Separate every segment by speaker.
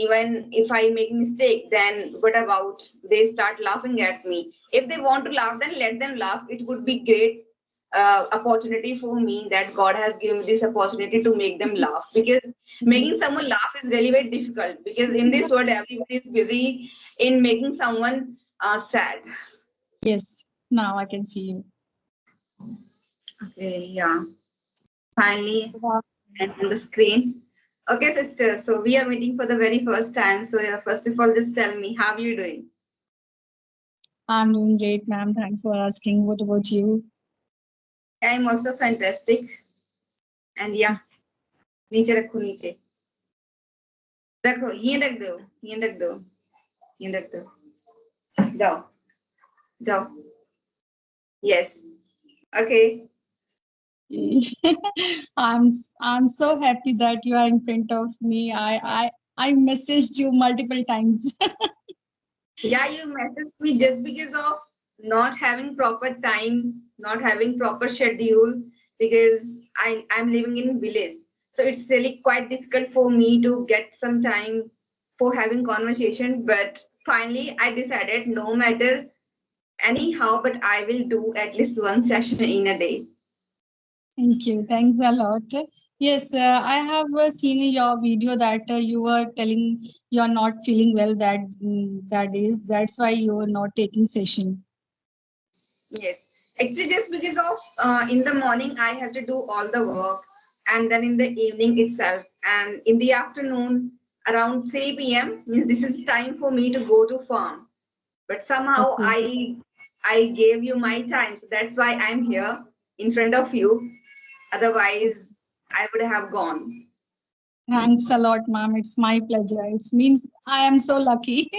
Speaker 1: even if I make mistake, then what about they start laughing at me? If they want to laugh, then let them laugh. It would be great opportunity for me that God has given me this opportunity to make them laugh, because making
Speaker 2: Yes.
Speaker 1: someone laugh is really very difficult, because in this world everybody is busy in making someone sad.
Speaker 2: Yes. Now I can see you.
Speaker 1: Okay, yeah. Finally,
Speaker 2: Wow.
Speaker 1: and on the screen. Okay, sister. So we are meeting for the very first time. So yeah, first of all, just tell me how you doing.
Speaker 2: I'm doing great, ma'am. Thanks for asking. What about you?
Speaker 1: I'm also fantastic. And yeah, नीचे रखो नीचे रखो ये रख दो ये रख दो ये रख दो जाओ जाओ yes okay
Speaker 2: I'm so happy that you are in front of me. I messaged you multiple times.
Speaker 1: yeah you messaged me just because of not having proper time, not having proper schedule, because I'm living in village, so it's really quite difficult for me to get some time for having conversation. But finally I decided no matter anyhow, but I will do at least one session in a day.
Speaker 2: Thank you. Thanks a lot. Yes, I have seen your video that you were telling you are not feeling well that is. That's why you are not taking session.
Speaker 1: Yes, actually, just because of in the morning I have to do all the work, and then in the evening itself, and in the afternoon around 3 p.m. means this is time for me to go to farm. But somehow
Speaker 2: Okay.
Speaker 1: I gave you my time, so that's why I'm here in front of you. Otherwise, I would have gone.
Speaker 2: Thanks a lot, ma'am. It's my pleasure. It means I am so lucky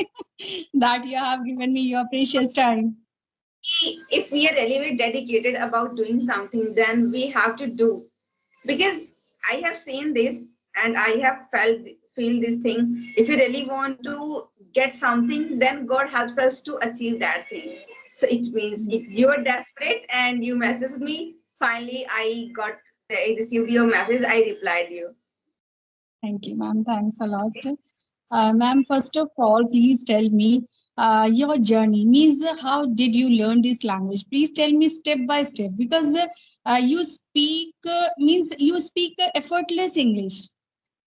Speaker 2: that you have given me your precious time.
Speaker 1: If we are really very dedicated about doing something, then we have to do, because I have seen this and I have feel this thing. If you really want to get something, then God helps us to achieve that thing. So it means if you are desperate and you messaged me, finally I received your message, I replied you.
Speaker 2: Thank you, ma'am. Thanks a lot. Ma'am, first of all, please tell me your journey. Means how did you learn this language? Please tell me step by step because you speak means you speak effortless English.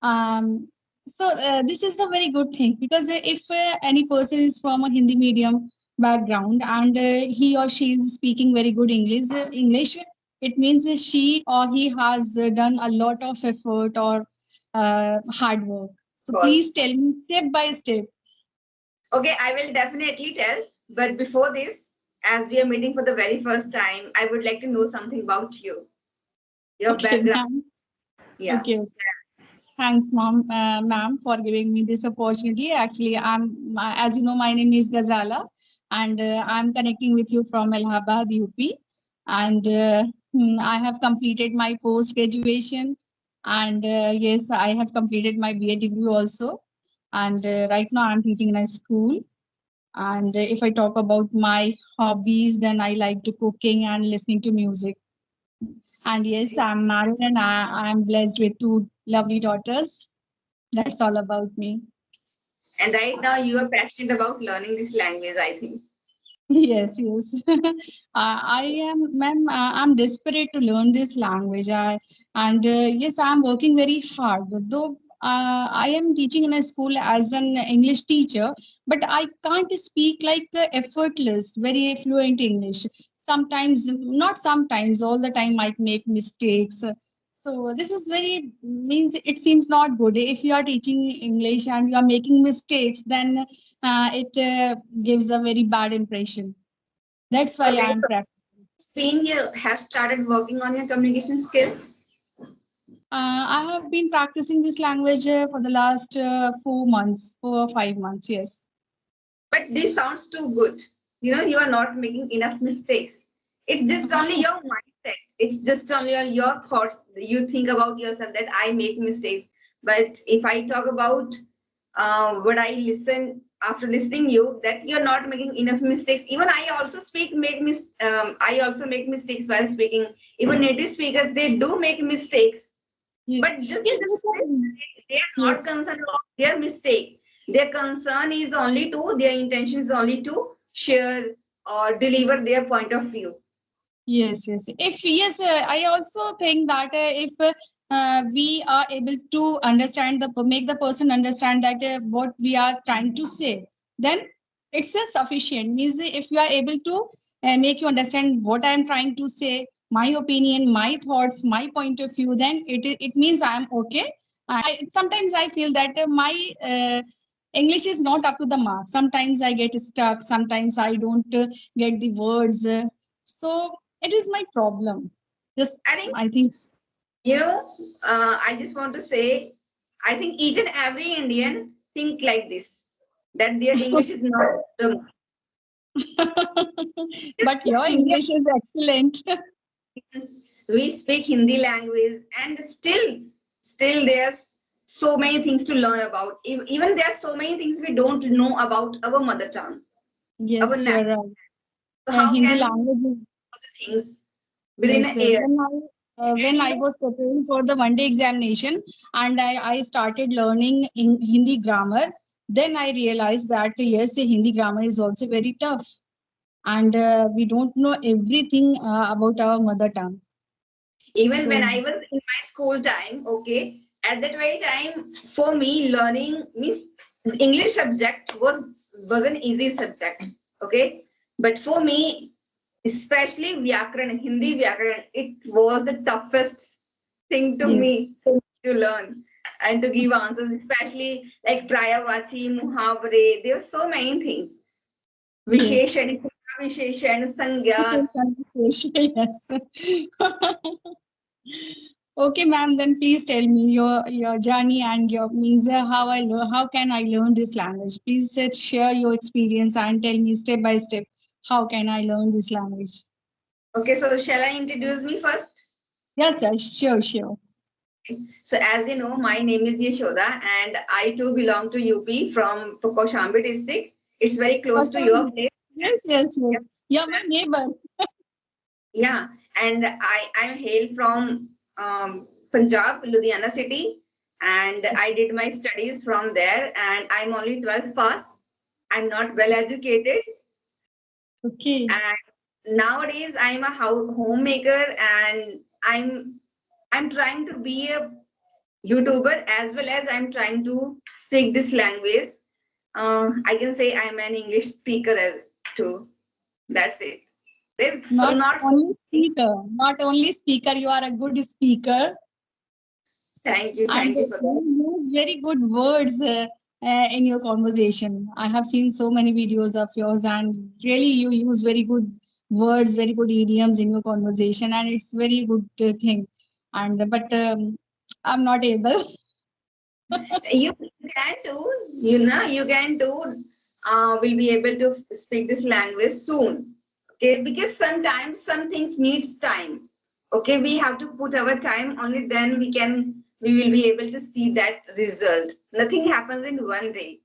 Speaker 2: Um, so this is a very good thing because if any person is from a Hindi medium background and he or she is speaking very good English, it means she or he has done a lot of effort or hard work. So
Speaker 1: Of
Speaker 2: please
Speaker 1: course.
Speaker 2: tell me step by step.
Speaker 1: Okay, I will definitely tell. But before this, as we are meeting for the very first time, I would like to know something about you, your
Speaker 2: Okay,
Speaker 1: background.
Speaker 2: ma'am.
Speaker 1: Yeah.
Speaker 2: Okay, okay. Thanks, ma'am, for giving me this opportunity. Actually, as you know, my name is Ghazala, and I'm connecting with you from Allahabad, UP. And I have completed my post graduation, and yes, I have completed my BA degree also. And right now, I'm teaching in a school. And if I talk about my hobbies, then I like to cooking and listening to music. And yes, I'm married and I'm blessed with two lovely daughters. That's all about me.
Speaker 1: And right now you are passionate about learning this language, I think.
Speaker 2: Yes, yes. I am, ma'am, I'm desperate to learn this language. And yes, I'm working very hard. Though I am teaching in a school as an English teacher, but I can't speak like effortless, very fluent English. Sometimes, not sometimes, all the time I make mistakes. So this is very means it seems not good. If you are teaching English and you are making mistakes, then it gives a very bad impression. That's why
Speaker 1: Okay,
Speaker 2: I'm
Speaker 1: so
Speaker 2: practicing.
Speaker 1: Spain, you have started working on your communication skills,
Speaker 2: I have been practicing this language for the last 4 months, 4 or 5 months. Yes.
Speaker 1: but this sounds too good. You know, you are not making enough mistakes. It's just only your mindset. It's just only your thoughts. You think about yourself that I make mistakes. But if I talk about what I listen after listening you, that you're not making enough mistakes. Even I also I also make mistakes while speaking. Even native speakers, they do make mistakes.
Speaker 2: Yes.
Speaker 1: But just
Speaker 2: Yes.
Speaker 1: because
Speaker 2: Yes.
Speaker 1: they are not
Speaker 2: Yes.
Speaker 1: concerned about their mistake, Their concern is only to, their intention is only to share or deliver their point of view.
Speaker 2: Yes, yes. If yes, I also think that if we are able to understand make the person understand that what we are trying to say, then it's sufficient. Means if you are able to make you understand what I am trying to say, my opinion, my thoughts, my point of view, then it means I am okay. Sometimes I feel that my English is not up to the mark. Sometimes I get stuck. Sometimes I don't get the words. So it is my problem. Just
Speaker 1: I think,
Speaker 2: I think
Speaker 1: you know, I just want to say, I think each and every Indian think like this, that their English is not the
Speaker 2: but your
Speaker 1: Indian.
Speaker 2: English is excellent.
Speaker 1: We speak Hindi language, and still there's so many things to learn about. Even there are so many things we don't know about our mother tongue, our
Speaker 2: Yes, you're
Speaker 1: national.
Speaker 2: right.
Speaker 1: So how
Speaker 2: Hindi
Speaker 1: can
Speaker 2: language is
Speaker 1: things within
Speaker 2: yes.
Speaker 1: an air?
Speaker 2: When
Speaker 1: And
Speaker 2: I
Speaker 1: even
Speaker 2: was preparing for the one day examination and I started learning in Hindi grammar, then I realized that yes, Hindi grammar is also very tough, and we don't know everything about our mother tongue.
Speaker 1: even when
Speaker 2: So
Speaker 1: I was in my school time, okay, at that very time, for me, learning means English subject was an easy subject, okay. But for me, especially Vyakaran, Hindi Vyakaran, it was the toughest thing to
Speaker 2: yes,
Speaker 1: me to learn and to give answers, especially like Prayavachi, Muhavare. There were so many things.
Speaker 2: yes.
Speaker 1: Visheshan, Visheshan, Sangya.
Speaker 2: Yes. Okay, ma'am. Then please tell me your journey and your means how can I learn this language? Please share your experience and tell me step by step how can I learn this language.
Speaker 1: Okay, so shall I introduce me first?
Speaker 2: Yes, sir. Sure, sure.
Speaker 1: So, as you know, my name is Yashoda, and I too belong to UP from Koshambi district. It's very close to your
Speaker 2: Awesome.
Speaker 1: place.
Speaker 2: Yes, yes, yes. You're my neighbor.
Speaker 1: Yeah, and I hail from Punjab, Ludhiana city, and I did my studies from there. And I'm only 12th pass. I'm not well educated,
Speaker 2: Okay.
Speaker 1: and nowadays I'm a homemaker, and I'm trying to be a YouTuber as well as I'm trying to speak this language. I can say I'm an English speaker as too. That's it. There's so
Speaker 2: Not
Speaker 1: not so.
Speaker 2: only speaker, not only speaker, you are a good speaker and
Speaker 1: Thank you for that.
Speaker 2: you use very good words in your conversation. I have seen so many videos of yours, and really you use very good words, very good idioms in your conversation, and it's very good thing. And but I'm not able.
Speaker 1: You can too. You can too. Will be able to speak this language soon. Okay, because sometimes some things needs time. Okay, we have to put our time. Only then we will be able to see that result. Nothing happens in one day.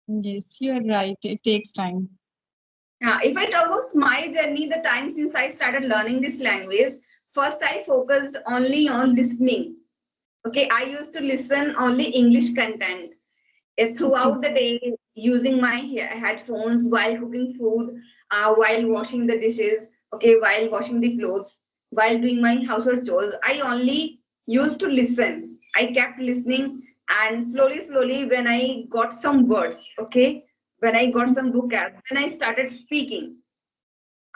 Speaker 2: Yes, you're right. It takes time.
Speaker 1: If I talk of my journey, the time since I started learning this language, first I focused only on listening. Okay, I used to listen only English content
Speaker 2: Okay.
Speaker 1: throughout the day using my headphones while cooking food, while washing the dishes, okay, while washing the clothes, while doing my household chores. I only used to listen. I kept listening, and slowly, when I got some words, okay, when I got some vocab, then I started speaking.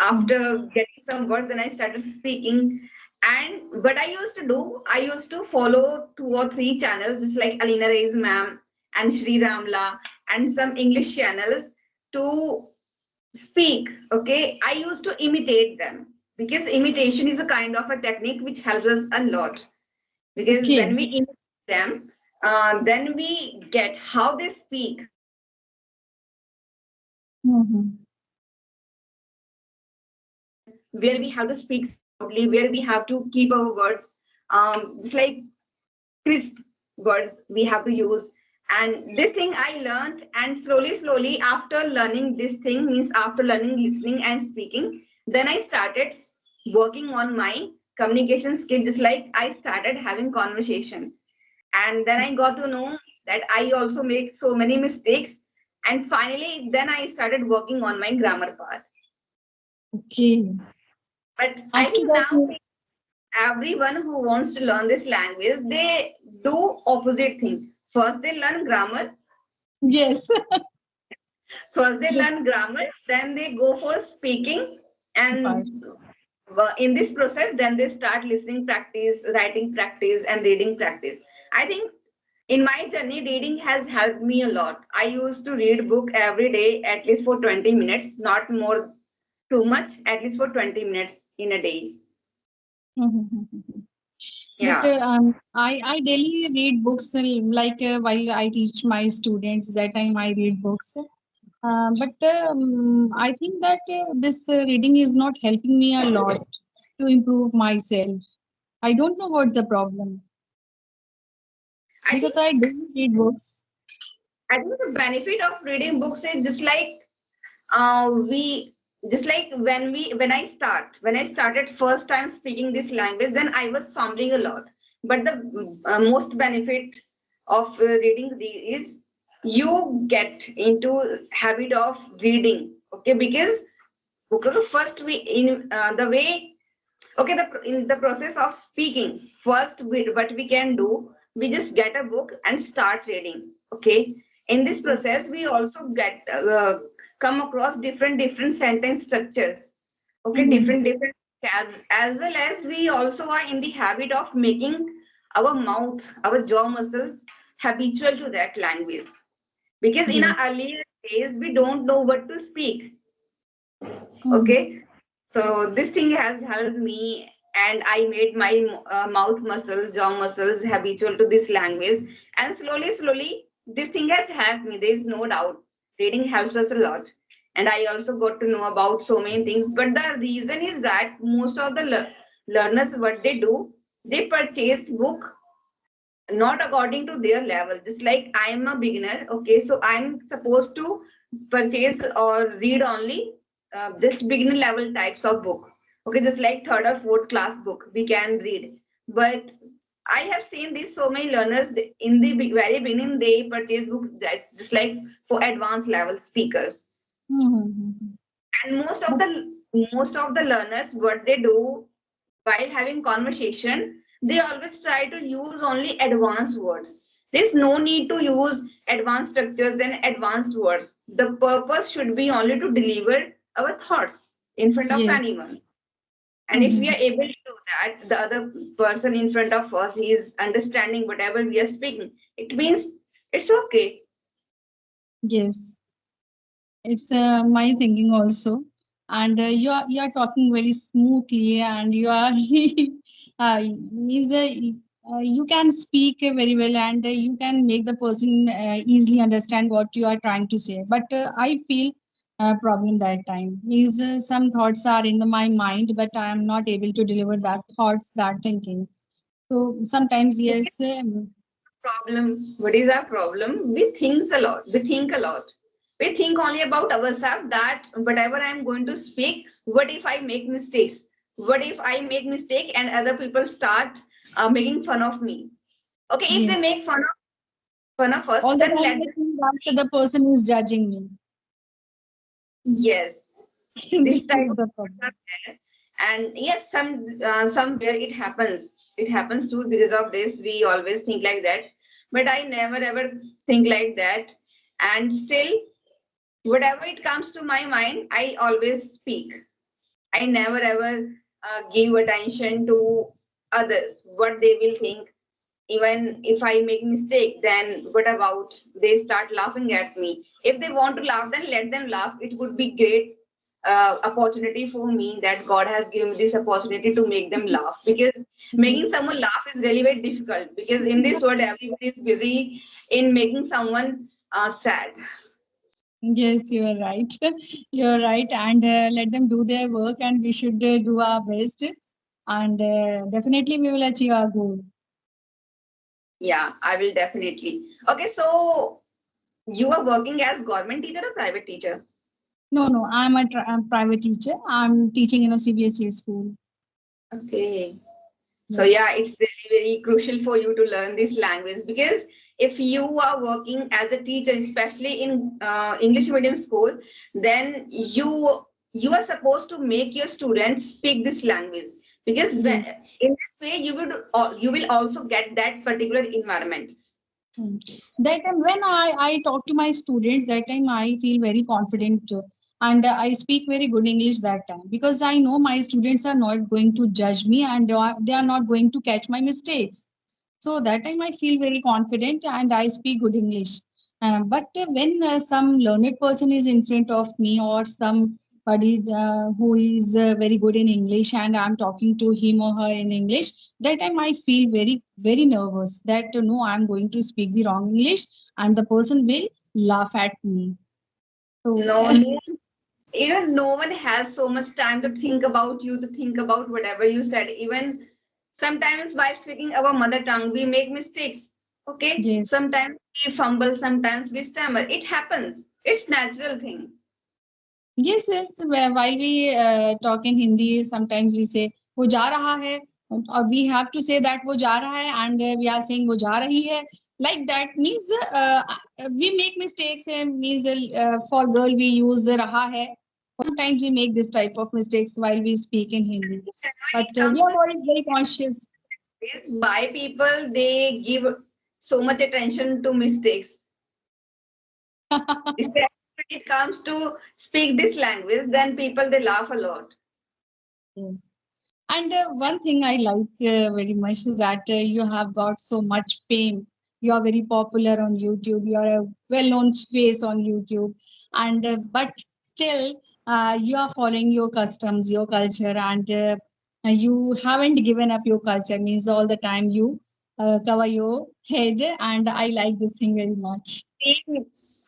Speaker 2: Mm.
Speaker 1: After getting some words, then I started speaking. And what I used to do, I used to follow 2 or 3 channels, just like Alina Ray's ma'am and Shri Ramla and some English channels to speak. Okay, I used to imitate them because imitation is a kind of a technique which helps us a lot. Because
Speaker 2: Okay.
Speaker 1: when we imitate them, then we get how they speak,
Speaker 2: Mhm.
Speaker 1: where we have to speak loudly, where we have to keep our words. It's like crisp words we have to use. And this thing I learned, and slowly, after learning this thing, means after learning listening and speaking, then I started working on my communication skill, just like I started having conversation. And then I got to know. that I also make so many mistakes. And finally, then I started working on my grammar part.
Speaker 2: Okay.
Speaker 1: But I
Speaker 2: After
Speaker 1: think
Speaker 2: that,
Speaker 1: now everyone who wants to learn this language, they do opposite thing. First, they learn grammar.
Speaker 2: yes.
Speaker 1: First, they learn grammar. Then they go for speaking,
Speaker 2: Part.
Speaker 1: and in this process, then they start listening practice, writing practice, and reading practice. I think in my journey, reading has helped me a lot. I used to read book every day, at least for 20 minutes, not more too much, at least for 20 minutes in a day.
Speaker 2: But
Speaker 1: Yeah.
Speaker 2: I daily read books like while I teach my students. That time I read books. But I think that this reading is not helping me a lot to improve myself. I don't know what the problem
Speaker 1: I
Speaker 2: because
Speaker 1: think
Speaker 2: I daily read books.
Speaker 1: I think the benefit of reading books is just like we just like when I started first time speaking this language, then I was fumbling a lot. But the most benefit of is you get into habit of reading. Okay, because first we in the way okay in the process of speaking first what we can do, we just get a book and start reading. Okay, in this process we also get come across different sentence structures. Okay,
Speaker 2: Mhm.
Speaker 1: different tabs, as well as we also are in the habit of making our mouth, our jaw muscles habitual to that language, because in
Speaker 2: Yes.
Speaker 1: our earlier days we don't know what to speak.
Speaker 2: Mhm.
Speaker 1: Okay, so this thing has helped me, and I made my mouth muscles, jaw muscles habitual to this language, and slowly, this thing has helped me. There is no doubt. Reading helps us a lot, and I also got to know about so many things. But the reason is that most of the learners, what they do, they purchase book not according to their level. Just like I am a beginner, okay, so I'm supposed to purchase or read only just beginner level types of book. Okay, just like third or fourth class book we can read. But I have seen these so many learners in the very beginning they purchase book just like for advanced level speakers.
Speaker 2: Mhm.
Speaker 1: And most of the learners, what they do while having conversation, they always try to use only advanced words. There's no need to use advanced structures and advanced words. The purpose should be only to deliver our thoughts in front of
Speaker 2: Yes.
Speaker 1: anyone. And if we are
Speaker 2: Mhm.
Speaker 1: able to do that, the other person in front of us is understanding whatever we are speaking. It means it's okay.
Speaker 2: Yes. It's my thinking also, and you are talking very smoothly, and you are means you can speak very well, and you can make the person easily understand what you are trying to say. But I feel a problem that time means some thoughts are in my mind, but I am not able to deliver that thoughts, that thinking. So sometimes yes,
Speaker 1: Problem, what is our problem? We think a lot. We think only about ourselves, that whatever I'm going to speak, what if I make mistakes, what if I make mistake and other people start making fun of me. Okay, if they
Speaker 2: yes,
Speaker 1: make fun of us,
Speaker 2: all the
Speaker 1: then
Speaker 2: time
Speaker 1: let
Speaker 2: I
Speaker 1: them.
Speaker 2: think that the person is judging me.
Speaker 1: Yes, this
Speaker 2: This
Speaker 1: type
Speaker 2: is
Speaker 1: of
Speaker 2: the
Speaker 1: thoughts
Speaker 2: problem.
Speaker 1: are there. And yes, somewhere it happens too. Because of this we always think like that, but I never ever think like that. And still, whatever it comes to my mind, I always speak. I never ever give attention to others, what they will think. Even if I make mistake, then what about they start laughing at me? If they want to laugh, then let them laugh. It would be great opportunity for me that God has given me this opportunity to make them laugh, because making someone laugh is really very difficult, because in this world everybody is busy in making someone sad.
Speaker 2: Yes, you are right. You are right, and let them do their work, and we should do our best, and definitely we will achieve our goal.
Speaker 1: Yeah, I will definitely. Okay, so you are working as government teacher or private teacher?
Speaker 2: No, no, I'm private teacher. I'm teaching in a CBSE school.
Speaker 1: Okay. So
Speaker 2: Yes.
Speaker 1: yeah, it's really very crucial for you to learn this language, because if you are working as a teacher, especially in English medium school, then you are supposed to make your students speak this language, because
Speaker 2: Yes.
Speaker 1: in this way you will also get that particular environment.
Speaker 2: Mm. That time when I talk to my students, that time I feel very confident and I speak very good English that time because I know my students are not going to judge me and they are not going to catch my mistakes. So that time I feel very confident and I speak good English. But when some learned person is in front of me or somebody who is very good in English and I'm talking to him or her in English, that time I feel very nervous that no, I'm going to speak the wrong English and the person will laugh at me. So
Speaker 1: No, no, no one has so much time to think about you, to think about whatever you said. Even sometimes while speaking our mother tongue, we make mistakes. Okay,
Speaker 2: yes.
Speaker 1: sometimes we fumble, sometimes we stammer. It happens. It's natural thing.
Speaker 2: Yes, yes. While we talk in Hindi, sometimes we say वो जा रहा है, or we have to say that वो जा रहा है, and we are saying वो जा रही है. Like that means we make mistakes. Means for girl we use रहा है. Sometimes we make this type of mistakes while we speak in Hindi,
Speaker 1: When
Speaker 2: but
Speaker 1: it
Speaker 2: we
Speaker 1: comes
Speaker 2: are
Speaker 1: to
Speaker 2: very conscious.
Speaker 1: why people they give so much attention to mistakes, especially when it comes to speak this language, then people they laugh a lot.
Speaker 2: Yes. And one thing I like very much is that you have got so much fame. You are very popular on YouTube. You are a well-known face on YouTube, and but still, you are following your customs, your culture, and you haven't given up your culture. Means all the time you cover your head, and I like this thing very much.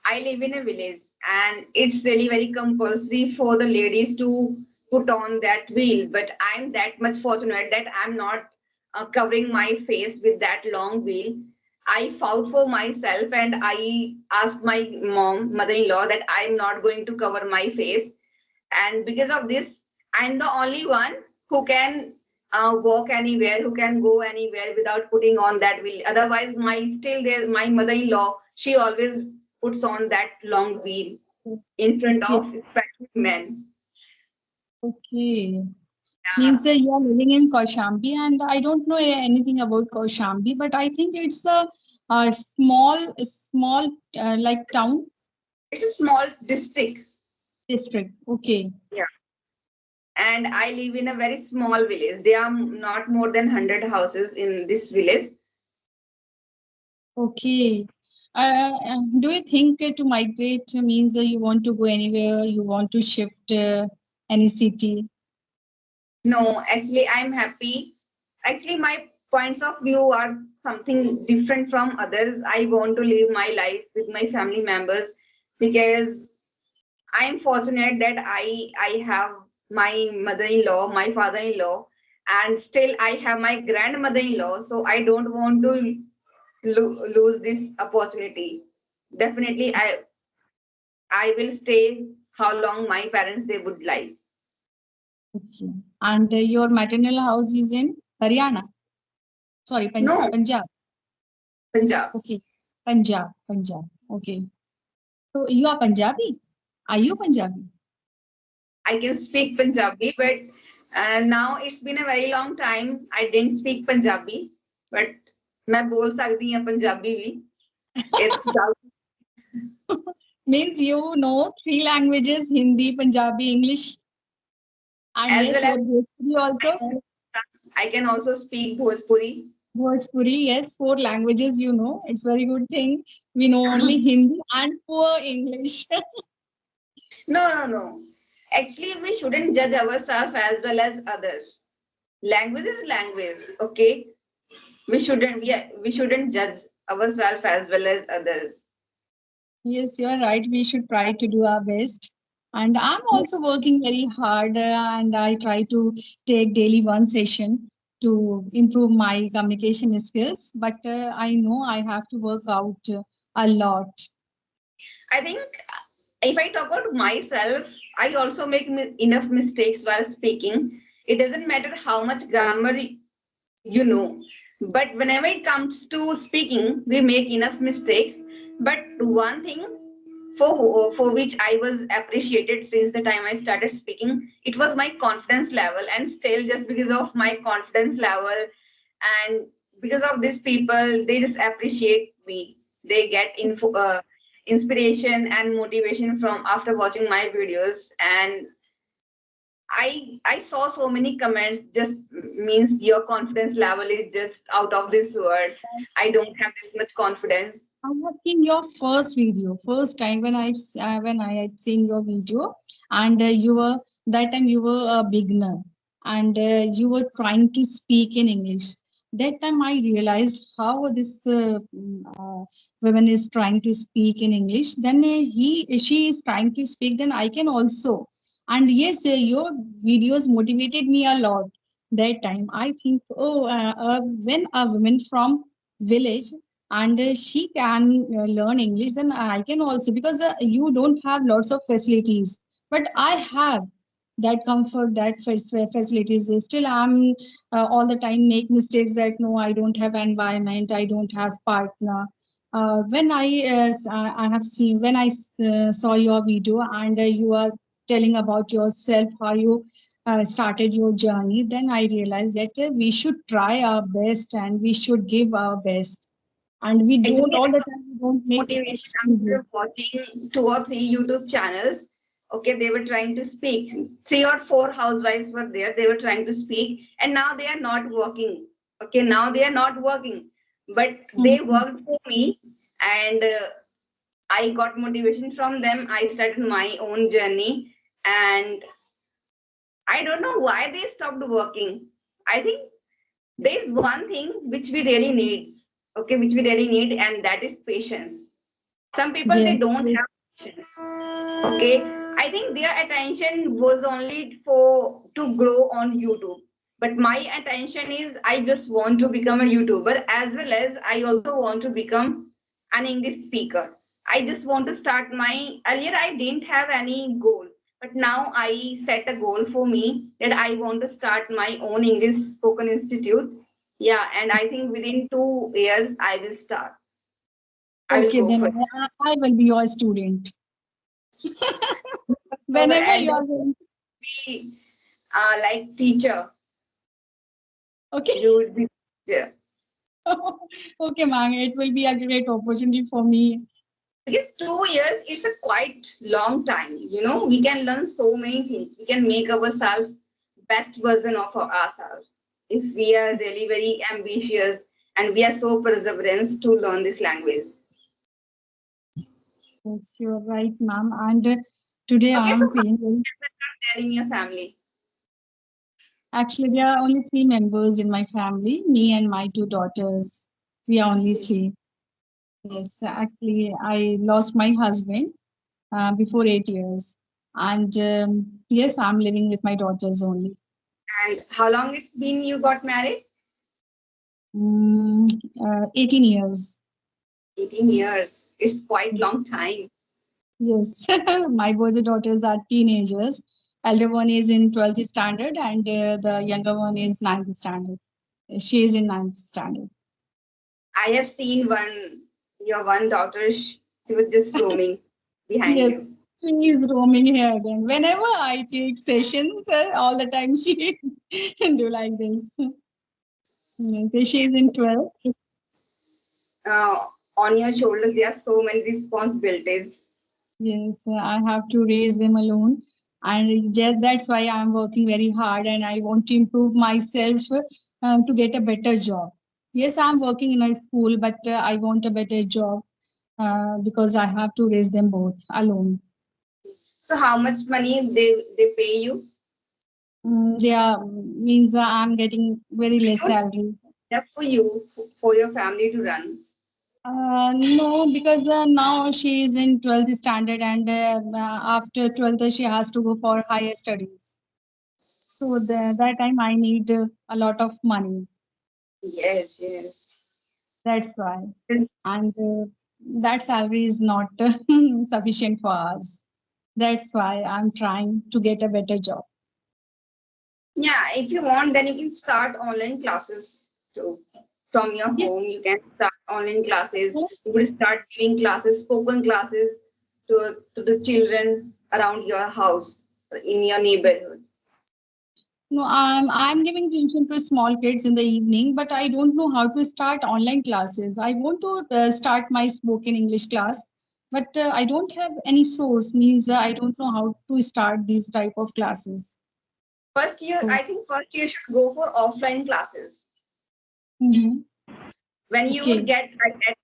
Speaker 1: I live in a village, and it's really very compulsory for the ladies to put on that veil. But I'm that much fortunate that I'm not covering my face with that long veil. I fought for myself and I asked my mother-in-law, that I'm not going to cover my face. And because of this, I'm the only one who can walk anywhere, who can go anywhere without putting on that veil. Otherwise, my mother-in-law, she always puts on that long veil in front
Speaker 2: Okay,
Speaker 1: of especially men.
Speaker 2: okay.
Speaker 1: Yeah.
Speaker 2: Means you are living in Kaushambi, and I don't know anything about Kaushambi, but I think it's a small like town
Speaker 1: It's a small district.
Speaker 2: district. Okay,
Speaker 1: Yeah. And I live in a very small village. There are not more than 100 houses in this village.
Speaker 2: okay. Do you think to migrate means you want to go anywhere? You want to shift any city?
Speaker 1: No, actually, I'm happy. Actually, my points of view are something different from others. I want to live my life with my family members, because I'm fortunate that I have my mother-in-law, my father-in-law, and still I have my grandmother-in-law. So I don't want to lose this opportunity. Definitely, I will stay how long my parents they would like.
Speaker 2: Okay. And your maternal house is in Haryana. Sorry,
Speaker 1: No,
Speaker 2: Punjab.
Speaker 1: Punjab.
Speaker 2: Okay, Punjab, Punjab. Okay. So you are Punjabi? Are you Punjabi?
Speaker 1: I can speak Punjabi, but now it's been a very long time. I didn't speak Punjabi, but मैं बोल सकती हूँ पंजाबी भी. It's
Speaker 2: Means you know three languages: Hindi, Punjabi, English, and
Speaker 1: as
Speaker 2: yes,
Speaker 1: well
Speaker 2: your
Speaker 1: as
Speaker 2: Bhojpuri also.
Speaker 1: I can also speak Bhojpuri.
Speaker 2: Bhojpuri, yes, four languages you know. It's very good thing. We know only Hindi and poor English.
Speaker 1: No, no, no. Actually, we shouldn't judge ourselves as well as others. Language is language, okay? We shouldn't judge ourselves as well as others.
Speaker 2: Yes, you are right. We should try to do our best. And I'm also working very hard, and I try to take daily one session to improve my communication skills. But I know I have to work out a lot.
Speaker 1: I think if I talk about myself, I also make enough mistakes while speaking. It doesn't matter how much grammar you know. But whenever it comes to speaking, we make enough mistakes. But one thing for which I was appreciated since the time I started speaking, it was my confidence level, and still just because of my confidence level and because of these people, they just appreciate me. They get inspiration and motivation from after watching my videos, and I saw so many comments just means your confidence level is just out of this world. I don't have this much confidence.
Speaker 2: I have seen your first video, first time when I had seen your video, and you were that time you were a beginner, and you were trying to speak in English. That time I realized how this woman is trying to speak in English. Then she is trying to speak. Then I can also. And yes, your videos motivated me a lot. That time I think, oh, when a woman from village and she can learn English, then I can also, because you don't have lots of facilities, but I have that comfort, that facilities. Still I'm all the time make mistakes that no, I don't have environment, I don't have partner. When I have seen, when I saw your video, and you are telling about yourself, how you started your journey, then I realized that we should try our best and we should give our best, and we don't
Speaker 1: Actually,
Speaker 2: all
Speaker 1: I
Speaker 2: the
Speaker 1: got
Speaker 2: time, we don't make
Speaker 1: motivation
Speaker 2: excuses.
Speaker 1: after watching 2 or 3 YouTube channels. Okay, they were trying to speak. 3 or 4 housewives were there. They were trying to speak, and now they are not working. Okay, now they are not working, but they
Speaker 2: Mhm.
Speaker 1: worked for me, and I got motivation from them. I started my own journey, and I don't know why they stopped working. I think there is one thing which we really need. Okay, which we really need, and that is patience. Some people
Speaker 2: Yes,
Speaker 1: they don't
Speaker 2: yes.
Speaker 1: have patience. Okay, I think their attention was only for to grow on YouTube, but my attention is I just want to become a YouTuber, as well as I also want to become an English speaker. I just want to start my, earlier I didn't have any goal, but now I set a goal for me that I want to start my own English spoken institute. Yeah, and I think within 2 years I will
Speaker 2: Okay,
Speaker 1: go
Speaker 2: then
Speaker 1: for it.
Speaker 2: I will be your student.
Speaker 1: So
Speaker 2: Whenever
Speaker 1: at
Speaker 2: you
Speaker 1: the
Speaker 2: are going.
Speaker 1: be like teacher,
Speaker 2: Okay.
Speaker 1: you would be teacher.
Speaker 2: Okay, ma'am, it will be a great opportunity for me.
Speaker 1: Because 2 years is a quite long time. You know, we can learn so many things. We can make ourselves best version of ourselves if we are really very ambitious and we are so perseverance to learn this language.
Speaker 2: Yes, you're right, ma'am. And today
Speaker 1: Okay, so
Speaker 2: I'm
Speaker 1: how
Speaker 2: feeling very.
Speaker 1: many members are there in your family?
Speaker 2: Actually, there are only three members in my family, me and my two daughters. We are only three. Yes, actually, I lost my husband before 8 years. And yes, I'm living with my daughters only.
Speaker 1: And how long it's been you got married?
Speaker 2: Mm, 18 years.
Speaker 1: 18 years. It's quite long time.
Speaker 2: Yes, my both the daughters are teenagers. Elder one is in 12th standard, and the younger one is ninth standard. She is in ninth standard.
Speaker 1: I have seen your one daughter, she was just roaming behind
Speaker 2: Yes,
Speaker 1: you.
Speaker 2: she is roaming here again. Whenever I take sessions, all the time she do like this. Yes, so she is in 12th.
Speaker 1: uh, on your shoulders there are so many responsibilities.
Speaker 2: Yes, I have to raise them alone. And just that's why I'm working very hard and I want to improve myself to get a better job. Yes, I'm working in a school, but I want a better job because I have to raise them both alone.
Speaker 1: So how much money they pay you?
Speaker 2: They are means I'm getting very less
Speaker 1: I don't
Speaker 2: salary.
Speaker 1: enough for you for your family to run.
Speaker 2: No, because now she is in 12th standard and after 12th she has to go for higher studies. So that time I need a lot of money.
Speaker 1: Yes, yes.
Speaker 2: That's why. And that salary is not sufficient for us. That's why I'm trying to get a better job.
Speaker 1: Yeah, if you want, then you can start online classes too from your
Speaker 2: Yes.
Speaker 1: home. You can start online classes. You will start giving classes, spoken classes to the children around your house, in your neighborhood.
Speaker 2: No, I'm giving tuition to small kids in the evening, but I don't know how to start online classes. I want to start my spoken English class, but I don't have any source. Means I don't know how to start these type of classes.
Speaker 1: First year,
Speaker 2: So,
Speaker 1: I think first you should go for offline classes.
Speaker 2: mhm.
Speaker 1: When you would
Speaker 2: Okay.
Speaker 1: get at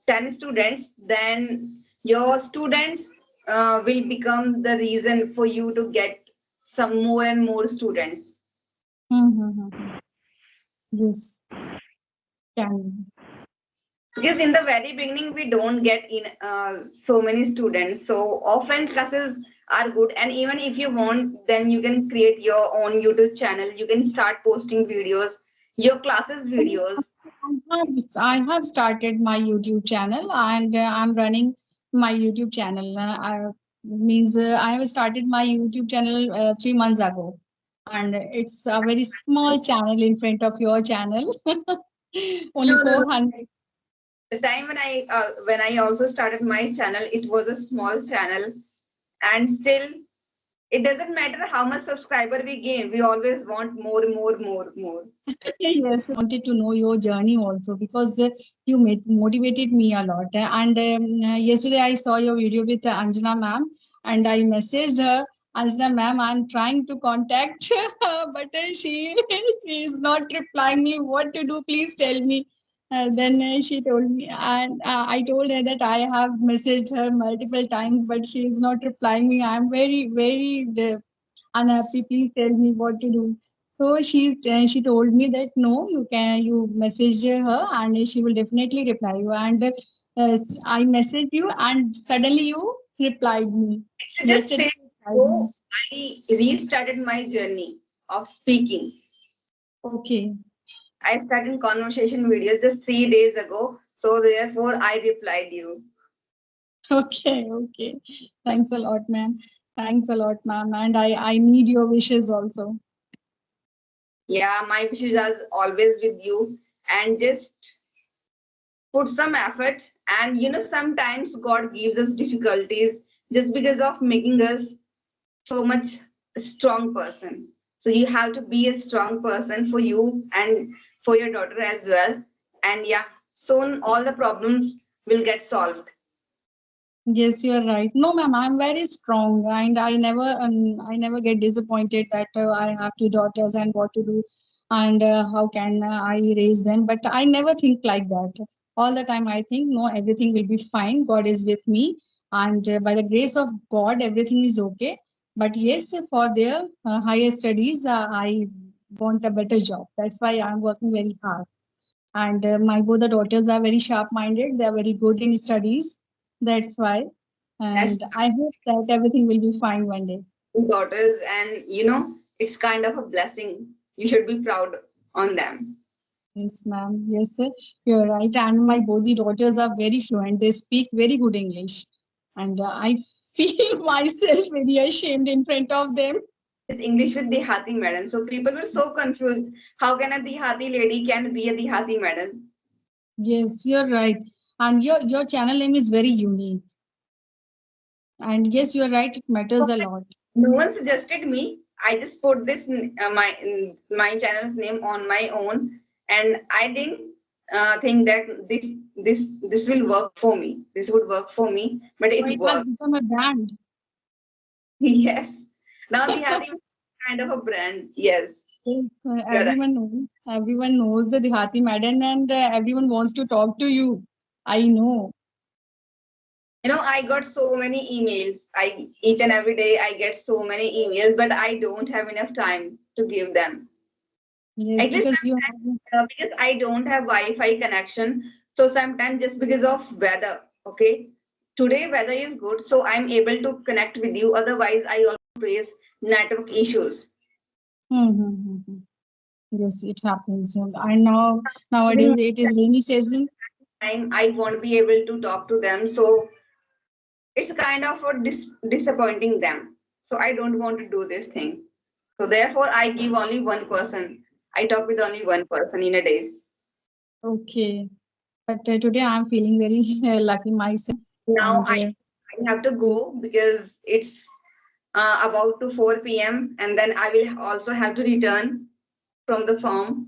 Speaker 1: 10 students, then your students will become the reason for you to get some more and more students.
Speaker 2: Mm-hmm. Yes, can.
Speaker 1: Because in the very beginning we don't get in so many students, so offline classes are good. And even if you want, then you can create your own YouTube channel. You can start posting videos, your classes videos.
Speaker 2: I have started my YouTube channel and I'm running my YouTube channel. I have started my YouTube channel 3 months ago, and it's a very small channel in front of your channel.
Speaker 1: No,
Speaker 2: Only
Speaker 1: no, no.
Speaker 2: 400.
Speaker 1: The time when I also started my channel, it was a small channel, and still it doesn't matter how much subscriber we gain, we always want more, more, more, more.
Speaker 2: Yes, I wanted to know your journey also because you motivated me a lot. And yesterday I saw your video with Anjana ma'am, and I messaged her, Anjana ma'am, I'm trying to contact her, but she is not replying me. What to do? Please tell me. Then she told me, and I told her that I have messaged her multiple times, but she is not replying me. I'm very, very unhappy. Please tell me what to do. So she told me that no, you message her and she will definitely reply you. And I messaged you and suddenly you replied me.
Speaker 1: It's just
Speaker 2: Yesterday
Speaker 1: 3 days
Speaker 2: you replied
Speaker 1: ago,
Speaker 2: me.
Speaker 1: I restarted my journey of speaking.
Speaker 2: Okay.
Speaker 1: I started conversation videos just 3 days ago, so therefore I replied you.
Speaker 2: Okay. Okay. Thanks a lot, ma'am. Thanks a lot, ma'am. And I need your wishes also.
Speaker 1: Yeah, my wishes are always with you, and just put some effort. And sometimes God gives us difficulties just because of making us so much a strong person. So you have to be a strong person for you and for your daughter as well. And yeah, soon all the problems will get solved.
Speaker 2: Yes, you are right. No, ma'am, I'm very strong, and I never get disappointed that I have two daughters and what to do, and how can I raise them. But I never think like that. All the time, I think, no, everything will be fine. God is with me, and by the grace of God, everything is okay. But yes, for their higher studies, I want a better job. That's why I'm working very hard. And my both the daughters are very sharp minded, they are very good in studies. That's why, and
Speaker 1: That's
Speaker 2: I hope that everything will be fine one day.
Speaker 1: daughters, and it's kind of a blessing. You should be proud on them.
Speaker 2: Yes, ma'am. Yes, sir, you're right. And my both the daughters are very fluent, they speak very good English, and I feel myself very ashamed in front of them.
Speaker 1: It's English with Dehati madam. So people were so confused. How can a Dehati lady can be a Dehati madam?
Speaker 2: Yes, you're right. And your channel name is very unique, and yes, you're right, it matters a lot.
Speaker 1: No one suggested me. I just put this my channel's name on my own, and I didn't think that this will work for me. This would work for me, but
Speaker 2: So
Speaker 1: it
Speaker 2: it has
Speaker 1: worked.
Speaker 2: become a brand.
Speaker 1: Yes. Now Dehati is kind of a brand. Yes,
Speaker 2: Yes,
Speaker 1: you're right.
Speaker 2: everyone knows the Dehati madam, and everyone wants to talk to you. I know.
Speaker 1: I got so many emails. I each and every day I get so many emails, but I don't have enough time to give them.
Speaker 2: Yes,
Speaker 1: At least
Speaker 2: because you
Speaker 1: sometimes
Speaker 2: have.
Speaker 1: because I don't have Wi-Fi connection, so sometimes just because of weather. Okay, today weather is good, so I'm able to connect with you. Otherwise, I also face network issues.
Speaker 2: Mm-hmm. Yes, it happens. And
Speaker 1: Even
Speaker 2: nowadays it is rainy season.
Speaker 1: time I won't be able to talk to them, so it's kind of a disappointing them. So I don't want to do this thing. So therefore, I give only one person. I talk with only one person in a day.
Speaker 2: Okay. But today I'm feeling very lucky myself.
Speaker 1: Now
Speaker 2: And
Speaker 1: I have to go because it's about to 4 p.m. and then I will also have to return from the firm.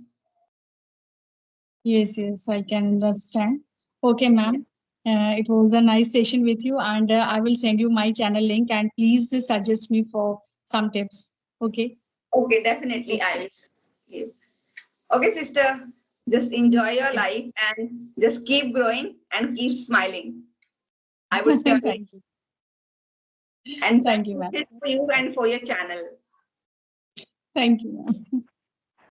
Speaker 2: yes, yes, I can understand. Okay, ma'am. It was a nice session with you, and I will send you my channel link, and please suggest me for some tips. Okay.
Speaker 1: Okay, definitely I will give. Okay, sister, just enjoy your
Speaker 2: Okay.
Speaker 1: life and just keep growing and keep smiling. I would say only,
Speaker 2: Thank you.
Speaker 1: and best
Speaker 2: Thank you, ma'am.
Speaker 1: wishes for you and for your channel.
Speaker 2: Thank you, ma'am.